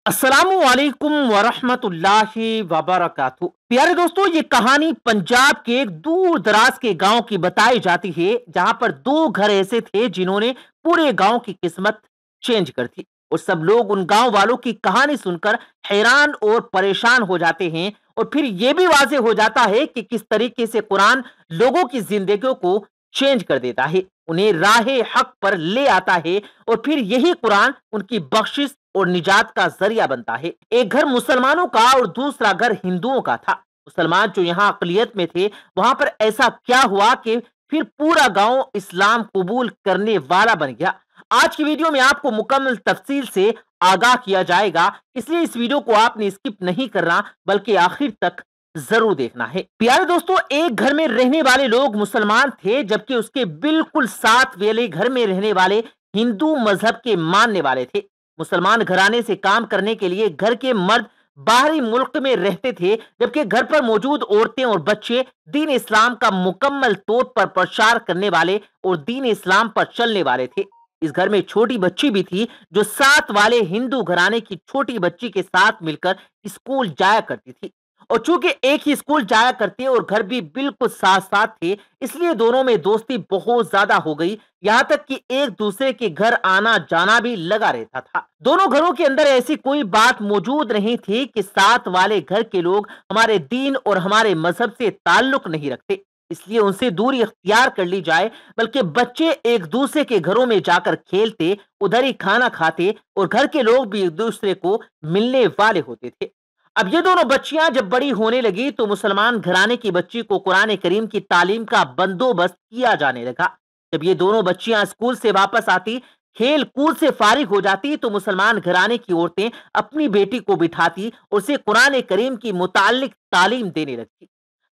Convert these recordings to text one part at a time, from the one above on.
अस्सलामु अलैकुम वरहमतुल्लाहि वबरकातुहू। प्यारे दोस्तों, ये कहानी पंजाब के एक दूर दराज के गांव की बताई जाती है, जहां पर दो घर ऐसे थे जिन्होंने पूरे गांव की किस्मत चेंज कर दी। और सब लोग उन गांव वालों की कहानी सुनकर हैरान और परेशान हो जाते हैं। और फिर यह भी वाजे हो जाता है कि किस तरीके से कुरान लोगों की जिंदगियों को चेंज कर देता है, उन्हें राहे हक पर ले आता है। और फिर यही कुरान उनकी बख्शिश और निजात का जरिया बनता है। एक घर मुसलमानों का और दूसरा घर हिंदुओं का था। मुसलमान जो यहाँ अकलियत में थे, वहां पर ऐसा क्या हुआ कि फिर पूरा गांव इस्लाम कबूल करने वाला बन गया। आज की वीडियो में आपको मुकम्मल तफसील से आगाह किया जाएगा, इसलिए इस वीडियो को आपने स्किप नहीं करना बल्कि आखिर तक जरूर देखना है। प्यारे दोस्तों, एक घर में रहने वाले लोग मुसलमान थे, जबकि उसके बिल्कुल साथ वाले घर में रहने वाले हिंदू मजहब के मानने वाले थे। मुसलमान घराने से काम करने के लिए घर के मर्द बाहरी मुल्क में रहते थे, जबकि घर पर मौजूद औरतें और बच्चे दीन इस्लाम का मुकम्मल तौर पर प्रचार करने वाले और दीन इस्लाम पर चलने वाले थे। इस घर में छोटी बच्ची भी थी, जो साथ वाले हिंदू घराने की छोटी बच्ची के साथ मिलकर स्कूल जाया करती थी। और चूंकि एक ही स्कूल जाया करते और घर भी बिल्कुल साथ साथ थे, इसलिए दोनों में दोस्ती बहुत ज्यादा हो गई। यहाँ तक कि एक दूसरे के घर आना जाना भी लगा रहता था। दोनों घरों के अंदर ऐसी कोई बात मौजूद नहीं थी कि साथ वाले घर के लोग हमारे दीन और हमारे मजहब से ताल्लुक नहीं रखते, इसलिए उनसे दूरी इख्तियार कर ली जाए। बल्कि बच्चे एक दूसरे के घरों में जाकर खेलते, उधर ही खाना खाते और घर के लोग भी एक दूसरे को मिलने वाले होते थे। अब ये दोनों बच्चियां जब बड़ी होने लगी तो मुसलमान घराने की बच्ची को कुरान करीम की तालीम का बंदोबस्त किया जाने लगा। जब ये दोनों बच्चियां स्कूल से वापस आती, खेल कूद से फारिग हो जाती, तो मुसलमान घराने की औरतें अपनी बेटी को बिठाती और उसे कुरान करीम की मुताल्लिक तालीम देने लगती।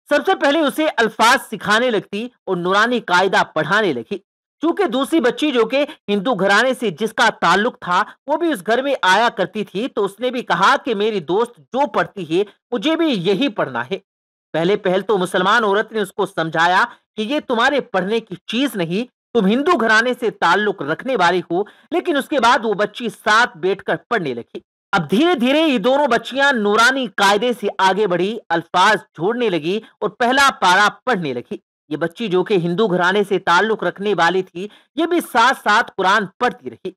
सबसे पहले उसे अल्फाज सिखाने लगती और नूरानी कायदा पढ़ाने लगी। चूंकि दूसरी बच्ची जो कि हिंदू घराने से जिसका ताल्लुक था, वो भी उस घर में आया करती थी, तो उसने भी कहा कि मेरी दोस्त जो पढ़ती है मुझे भी यही पढ़ना है। पहले पहल तो मुसलमान औरत ने उसको समझाया कि ये तुम्हारे पढ़ने की चीज नहीं, तुम हिंदू घराने से ताल्लुक रखने वाली हो। लेकिन उसके बाद वो बच्ची साथ बैठकर पढ़ने लगी। अब धीरे धीरे ये दोनों बच्चियां नूरानी कायदे से आगे बढ़ी, अल्फाज जोड़ने लगी और पहला पारा पढ़ने लगी। ये बच्ची जो कि हिंदू घराने से ताल्लुक रखने वाली थी, ये भी साथ साथ कुरान पढ़ती रही।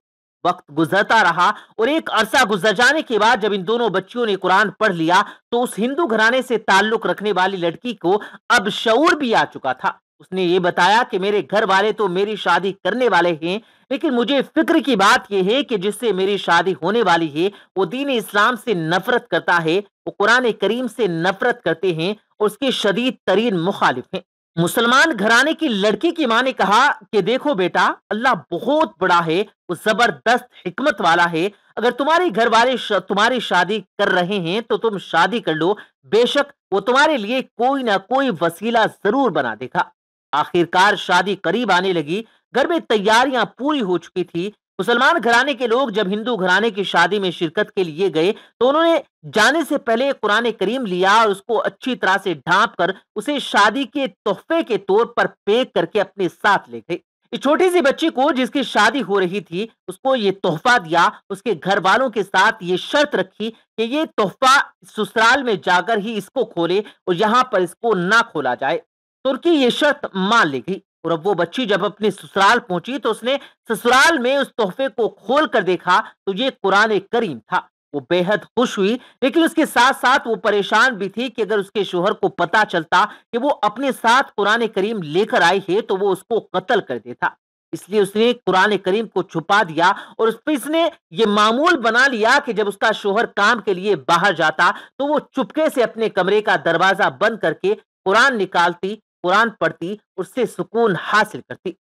वक्त गुजरता रहा और एक अरसा गुजर जाने के बाद जब इन दोनों बच्चियों ने कुरान पढ़ लिया, तो उस हिंदू घराने से ताल्लुक रखने वाली लड़की को अब शऊर भी आ चुका था। उसने ये बताया कि मेरे घर वाले तो मेरी शादी करने वाले हैं, लेकिन मुझे फिक्र की बात यह है कि जिससे मेरी शादी होने वाली है वो दीन इस्लाम से नफरत करता है, वो कुरान करीम से नफरत करते हैं और उसके शदीद तरीन मुखालिफ हैं। मुसलमान घराने की लड़की की मां ने कहा कि देखो बेटा, अल्लाह बहुत बड़ा है, वो जबरदस्त हिकमत वाला है। अगर तुम्हारे घर वाले तुम्हारी शादी कर रहे हैं तो तुम शादी कर लो, बेशक वो तुम्हारे लिए कोई ना कोई वसीला जरूर बना देगा। आखिरकार शादी करीब आने लगी, घर में तैयारियां पूरी हो चुकी थी। मुसलमान घराने के लोग जब हिंदू घराने की शादी में शिरकत के लिए गए, तो उन्होंने जाने से पहले कुरान करीम लिया और उसको अच्छी तरह से ढांप कर उसे शादी के तोहफे के तौर पर पैक करके अपने साथ ले गए। इस छोटी सी बच्ची को जिसकी शादी हो रही थी, उसको ये तोहफा दिया। उसके घर वालों के साथ ये शर्त रखी कि ये तोहफा ससुराल में जाकर ही इसको खोले और यहाँ पर इसको ना खोला जाए। तुर्की ये शर्त मान ली गई। और अब वो बच्ची जब अपने ससुराल पहुंची, तो उसने ससुराल में उस तोहफे को खोल कर देखा तो ये कुरान करीम था। वो बेहद खुश हुई, लेकिन उसके साथ साथ वो परेशान भी थी कि अगर उसके शोहर को पता चलता कि वो अपने साथ कुरान करीम लेकर आई है तो वो उसको कत्ल कर देता। इसलिए उसने कुरान करीम को छुपा दिया और उस पर इसने ये मामूल बना लिया कि जब उसका शोहर काम के लिए बाहर जाता तो वो चुपके से अपने कमरे का दरवाजा बंद करके कुरान निकालती, कुरान पढ़ती, उससे सुकून हासिल करती।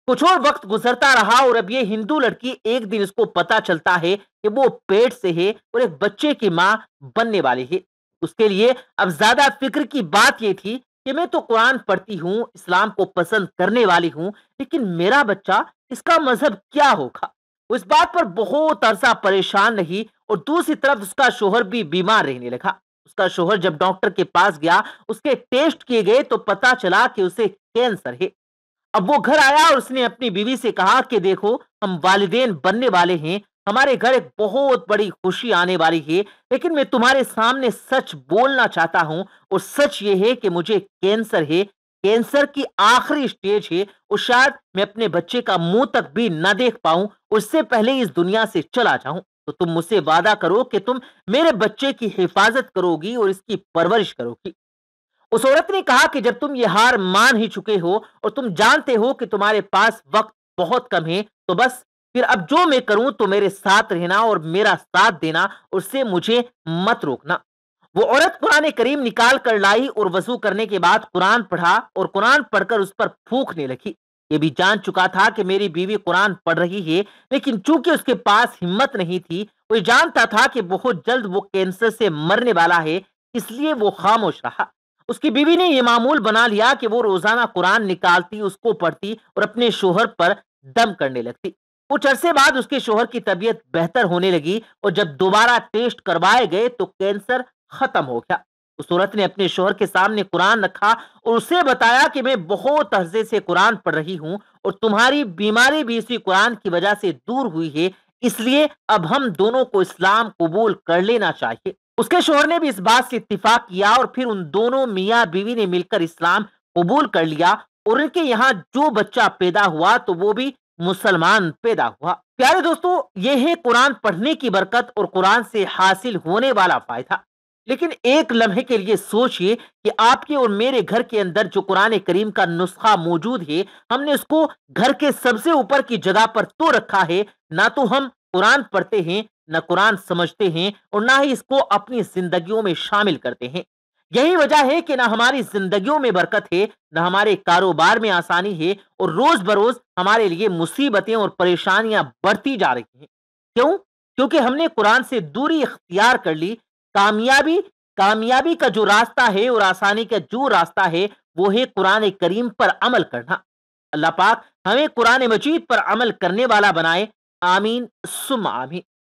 कुछ और वक्त गुजरता रहा और अब ये हिंदू लड़की एक दिन इसको पता चलता है कि वो पेट से है और एक बच्चे की मां बनने वाली है। उसके लिए अब ज्यादा फिक्र की बात यह थी कि मैं तो कुरान पढ़ती हूँ, इस्लाम को पसंद करने वाली हूँ, लेकिन मेरा बच्चा, इसका मजहब क्या होगा। वो इस बात पर बहुत अरसा परेशान रही और दूसरी तरफ उसका शोहर भी बीमार रहने लगा। उसका शोहर जब डॉक्टर के पास गया, उसके टेस्ट किए गए तो पता चला कि उसे कैंसर है। अब वो घर आया और उसने अपनी बीवी से कहा कि देखो, हम वालिदैन बनने वाले हैं, ہمارے گھر ایک بہت بڑی خوشی آنے والی ہے، لیکن میں تمہارے سامنے سچ بولنا چاہتا ہوں، اور سچ یہ ہے کہ مجھے کینسر ہے، کینسر کی آخری اسٹیج ہے، اور شاید میں اپنے بچے کا منہ تک بھی نہ دیکھ پاؤں، اس سے پہلے ہی اس دنیا سے چلا جاؤں۔ تو تم مجھ سے وعدہ کرو کہ تم میرے بچے کی حفاظت کرو گی اور اس کی پرورش کرو گی۔ اس عورت نے کہا کہ جب تم یہ ہار مان ہی چکے ہو اور تم جانتے ہو کہ تمہارے پاس وقت بہت کم ہے، تو بس پھر اب جو میں کروں تو میرے ساتھ رہنا اور میرا ساتھ دینا، اس سے مجھے مت روکنا۔ وہ عورت قرآن کریم نکال کر لائی اور وضو کرنے کے بعد قرآن پڑھا اور قرآن پڑھ کر اس پر پھونکنے لگی۔ یہ بھی جان چکا تھا کہ میری بیوی قرآن پڑھ رہی ہے، لیکن چونکہ اس کے پاس ہمت نہیں تھی، وہ یہ جانتا تھا کہ بہت جلد وہ کینسر سے مرنے والا ہے، اس لیے وہ خاموش رہا۔ اس کی بیوی نے یہ معمول بنا لیا کہ وہ روزانہ قرآن نکالتی، اس کو پڑھتی اور اپنے شوہر پر دم کرنے لگتی۔ کچھ عرصے بعد اس کے شوہر کی طبیعت بہتر ہونے لگی، اور جب دوبارہ ٹیسٹ کروائے گئے تو کینسر ختم ہو گیا۔ اس عورت نے اپنے شوہر کے سامنے قرآن رکھا اور اسے بتایا کہ میں بہت عرصے سے قرآن پڑھ رہی ہوں، اور تمہاری بیماری بھی اسی قرآن کی وجہ سے دور ہوئی ہے، اس لیے اب ہم دونوں کو اسلام قبول کر لینا چاہیے۔ اس کے شوہر نے بھی اس بات سے اتفاق کیا، اور پھر ان دونوں میاں بیوی نے مل کر اسلام قبول کر لیا، اور ان کے یہاں جو بچہ پیدا ہوا تو وہ بھی مسلمان پیدا ہوا۔ پیارے دوستو، یہ ہے قرآن پڑھنے کی برکت اور قرآن سے حاصل ہونے والا فائدہ۔ لیکن ایک لمحے کے لیے سوچئے کہ آپ کے اور میرے گھر کے اندر جو قرآن کریم کا نسخہ موجود ہے، ہم نے اس کو گھر کے سب سے اوپر کی جگہ پر تو رکھا ہے، نہ تو ہم قرآن پڑھتے ہیں، نہ قرآن سمجھتے ہیں، اور نہ ہی اس کو اپنی زندگیوں میں شامل کرتے ہیں۔ یہی وجہ ہے کہ نہ ہماری زندگیوں میں برکت ہے، نہ ہمارے کاروبار میں آسانی ہے، اور روز بروز ہمارے لیے مصیبتیں اور پریشانیاں بڑھتی جا رہی ہیں۔ کیوں؟ کیونکہ ہم نے قرآن سے دوری اختیار کر لی۔ کامیابی کامیابی کا جو راستہ ہے اور آسانی کا جو راستہ ہے، وہ ہے قرآن کریم پر عمل کرنا۔ اللہ پاک ہمیں قرآن مجید پر عمل کرنے والا بنائے۔ آمین ثم آمین۔